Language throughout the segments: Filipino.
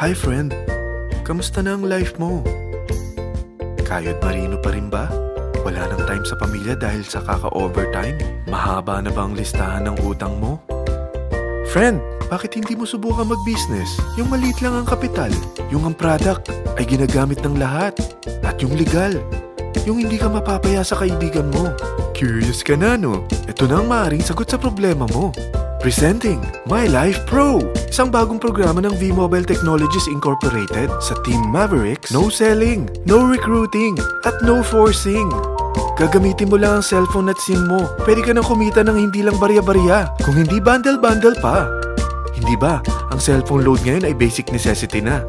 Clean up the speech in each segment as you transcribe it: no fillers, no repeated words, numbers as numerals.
Hi friend, kamusta na ang life mo? Kayod marino pa rin ba? Wala nang time sa pamilya dahil sa kaka-overtime? Mahaba na ba ang listahan ng utang mo? Friend, bakit hindi mo subukan mag-business? Yung maliit lang ang kapital, yung ang product ay ginagamit ng lahat, at yung legal, yung hindi ka mapapaya sa kaibigan mo. Curious ka na, no? Ito na ang maaaring sagot sa problema mo. Presenting My Life Pro, isang bagong programa ng V-Mobile Technologies Incorporated sa Team Mavericks. No selling, no recruiting, at no forcing. Gagamitin mo lang ang cellphone at SIM mo. Pwede ka nang kumita ng hindi lang barya-barya, kung hindi bundle-bundle pa. Hindi ba, ang cellphone load ngayon ay basic necessity na.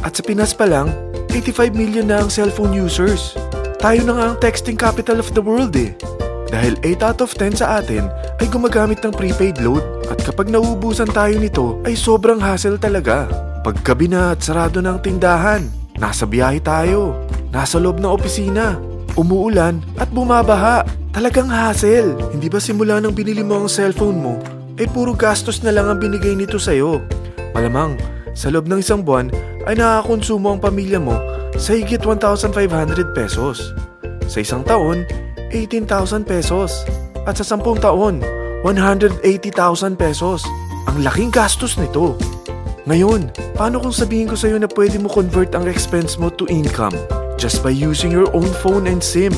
At sa Pinas pa lang, 85 million na ang cellphone users. Tayo na nga ang texting capital of the world eh. Dahil 8 out of 10 sa atin ay gumagamit ng prepaid load. At kapag nauubusan tayo nito ay sobrang hassle talaga. Paggabi na at sarado ng tindahan, nasa biyahe tayo, nasa loob ng opisina, umuulan at bumabaha. Talagang hassle. Hindi ba simula nang binili mo ang cellphone mo ay puro gastos na lang ang binigay nito sa'yo? Malamang sa loob ng isang buwan ay nakakakonsumo ang pamilya mo sa higit 1,500 pesos. Sa isang taon, 18,000 pesos. At sa 10 taon, 180,000 pesos. Ang laking gastos nito. Ngayon, paano kung sabihin ko sa'yo na pwede mo convert ang expense mo to income just by using your own phone and SIM?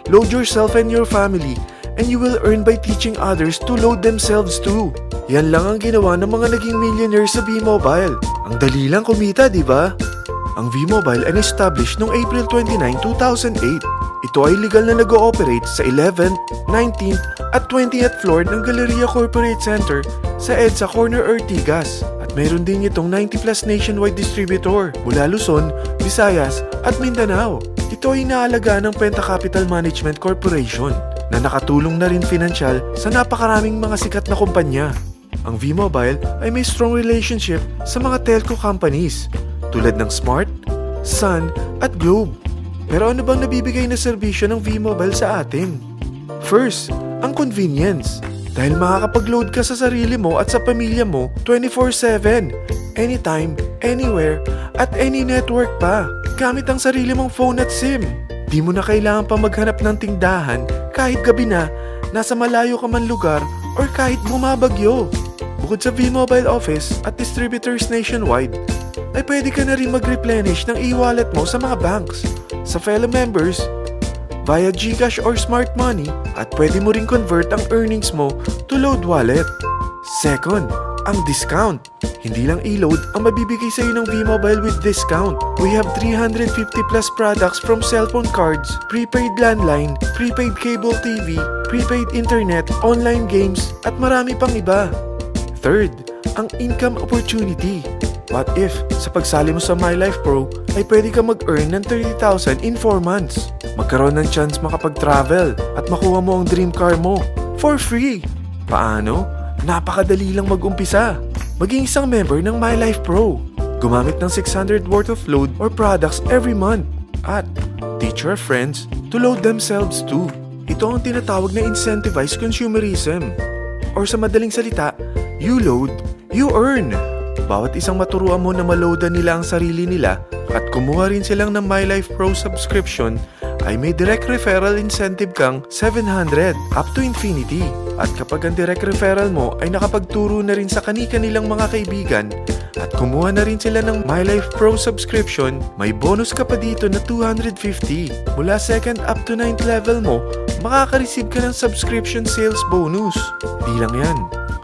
Load yourself and your family and you will earn by teaching others to load themselves too. Yan lang ang ginawa ng mga naging millionaires sa V-Mobile. Ang dali lang kumita, di ba? Ang V-Mobile ay established noong April 29, 2008. Ito ay legal na nag-ooperate sa 11th, 19th at 20th floor ng Galleria Corporate Center sa EDSA Corner Ortigas. At meron din itong 90+ nationwide distributor mula Luzon, Visayas at Mindanao. Ito ay inaalagaan ng Penta Capital Management Corporation na nakatulong na rin pinansyal sa napakaraming mga sikat na kumpanya. Ang V-Mobile ay may strong relationship sa mga telco companies tulad ng Smart, Sun at Globe. Pero ano bang nabibigay na serbisyo ng V-Mobile sa atin? First, ang convenience. Dahil makakapag-load ka sa sarili mo at sa pamilya mo 24/7, anytime, anywhere, at any network pa. Gamit ang sarili mong phone at SIM. Di mo na kailangan pa maghanap ng tindahan kahit gabi na, nasa malayo ka man lugar, or kahit bumabagyo. Bukod sa V-Mobile office at distributors nationwide, ay pwede ka na rin mag-replenish ng e-wallet mo sa mga banks, sa fellow members, via GCash or Smart Money, at pwede mo rin convert ang earnings mo to load wallet. Second, ang discount. Hindi lang e-load ang mabibigay sa iyo ng V-Mobile with discount. We have 350+ products from cellphone cards, prepaid landline, prepaid cable TV, prepaid internet, online games, at marami pang iba. Third, ang income opportunity. What if, sa pagsali mo sa My Life Pro, ay pwede ka mag-earn ng 30,000 in 4 months? Magkaroon ng chance makapag-travel at makuha mo ang dream car mo for free. Paano? Napakadali lang mag-umpisa. Maging isang member ng My Life Pro. Gumamit ng 600 worth of load or products every month. At teach your friends to load themselves too. Ito ang tinatawag na incentivized consumerism. Or sa madaling salita, you load, you earn. Bawat isang maturuan mo na maloadan nila ang sarili nila at kumuha rin silang ng My Life Pro subscription ay may direct referral incentive kang 700 up to infinity. At kapag ang direct referral mo ay nakapagturo na rin sa kani-kanilang mga kaibigan at kumuha na rin sila ng My Life Pro subscription, may bonus ka pa dito na 250. Mula 2nd up to 9th level mo, makaka-receive ka ng subscription sales bonus. Di lang yan.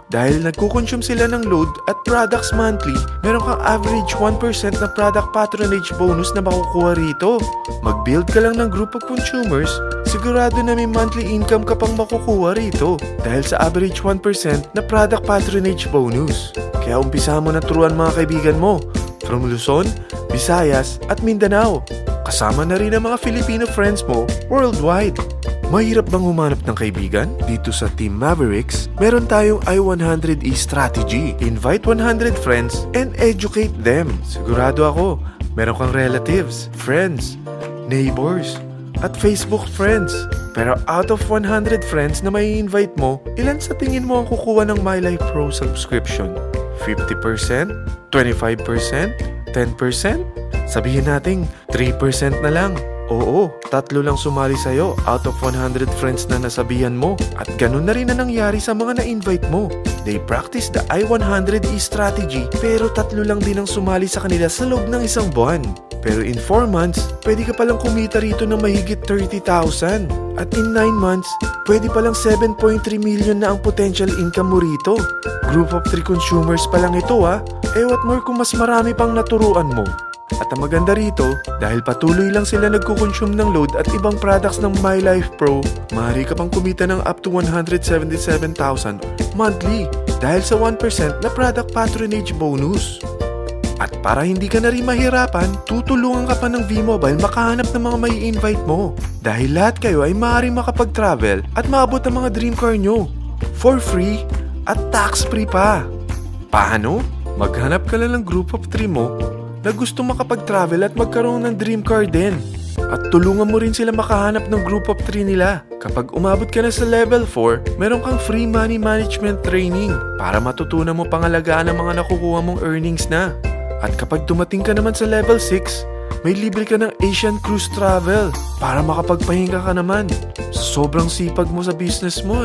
Dahil nagkukonsume sila ng load at products monthly, meron kang average 1% na product patronage bonus na makukuha rito. Mag-build ka lang ng group of consumers, sigurado na may monthly income ka pang makukuha rito dahil sa average 1% na product patronage bonus. Kaya umpisa mo na turuan mga kaibigan mo from Luzon, Visayas at Mindanao. Kasama na rin ang mga Filipino friends mo worldwide. Mahirap bang humanap ng kaibigan? Dito sa Team Mavericks, meron tayong I100E strategy. Invite 100 friends and educate them. Sigurado ako, meron kang relatives, friends, neighbors, at Facebook friends. Pero out of 100 friends na may invite mo, ilan sa tingin mo ang kukuha ng My Life Pro subscription? 50%? 25%? 10%? Sabihin nating 3% na lang. Oo, 3 lang sumali sa'yo out of 100 friends na nasabihan mo. At ganun na rin na nangyari sa mga na-invite mo. They practice the I-100E strategy pero 3 lang din ang sumali sa kanila sa loob ng isang buwan. Pero in 4 months, pwede ka palang kumita rito ng mahigit 30,000. At in 9 months, pwede palang 7.3 million na ang potential income mo rito. Group of 3 consumers pa lang ito Eh what more kung mas marami pang naturuan mo. At ang maganda rito, dahil patuloy lang sila nagkukonsume ng load at ibang products ng MyLife Pro, maaari ka pang kumita ng up to 177,000 monthly dahil sa 1% na product patronage bonus. At para hindi ka na rin mahirapan, tutulungan ka pa ng V-Mobile makahanap ng mga may invite mo. Dahil lahat kayo ay maaaring makapag-travel at maabot ang mga dream car nyo for free at tax-free pa. Paano? Maghanap ka lang ng group of 3 mo na gusto makapag-travel at magkaroon ng dream car din. At tulungan mo rin sila makahanap ng group of 3 nila. Kapag umabot ka na sa level 4, meron kang free money management training para matutunan mo pangalagaan ang mga nakukuha mong earnings na. At kapag dumating ka naman sa level 6, may libre ka ng Asian Cruise Travel para makapagpahinga ka naman. Sobrang sipag mo sa business mo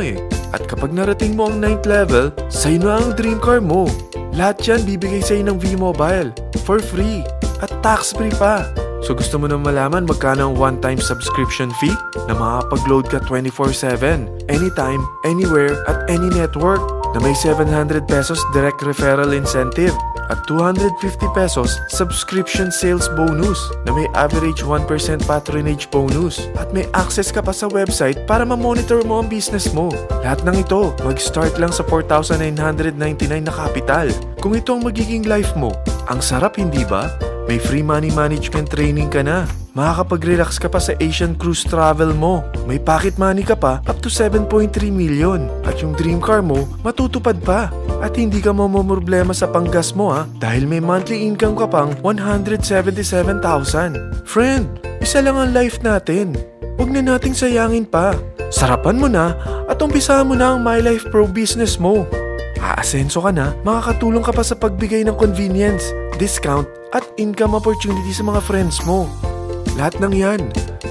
At kapag narating mo ang 9th level, sa'yo na ang dream car mo. Lahat yan bibigay sa'yo ng V-Mobile for free at tax-free pa. So gusto mo na malaman magkano ang one-time subscription fee na makakapag-load ka 24/7, anytime, anywhere, at any network na may 700 pesos direct referral incentive at 250 pesos subscription sales bonus na may average 1% patronage bonus at may access ka pa sa website para ma-monitor mo ang business mo. Lahat ng ito mag-start lang sa 4,999 na capital. Kung ito ang magiging life mo, ang sarap hindi ba? May free money management training ka na. Makakapag-relax ka pa sa Asian Cruise Travel mo. May pocket money ka pa up to 7.3 million. At yung dream car mo, matutupad pa. At hindi ka mamomroblema sa panggas mo dahil may monthly income ka pang 177,000. Friend, isa lang ang life natin. Huwag na nating sayangin pa. Sarapan mo na at umpisahan mo na ang MyLife Pro business mo. Aasenso ka na, makakatulong ka pa sa pagbigay ng convenience, discount, at income opportunity sa mga friends mo. Lahat ng yan,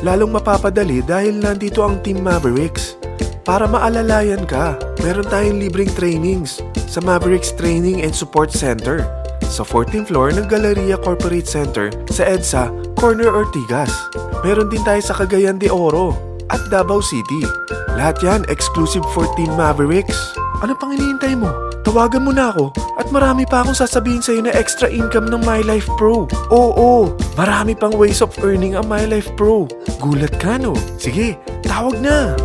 lalong mapapadali dahil nandito ang Team Mavericks. Para maalalayan ka, meron tayong libreng trainings sa Mavericks Training and Support Center sa 14th floor ng Galleria Corporate Center sa EDSA, Corner Ortigas. Meron din tayo sa Cagayan de Oro at Davao City. Lahat yan exclusive for Team Mavericks. Ano pang hinihintay mo? Tawagan mo na ako at marami pa akong sasabihin sa'yo na extra income ng MyLife Pro. Oo, marami pang ways of earning ang MyLife Pro. Gulat ka no? Sige, tawag na!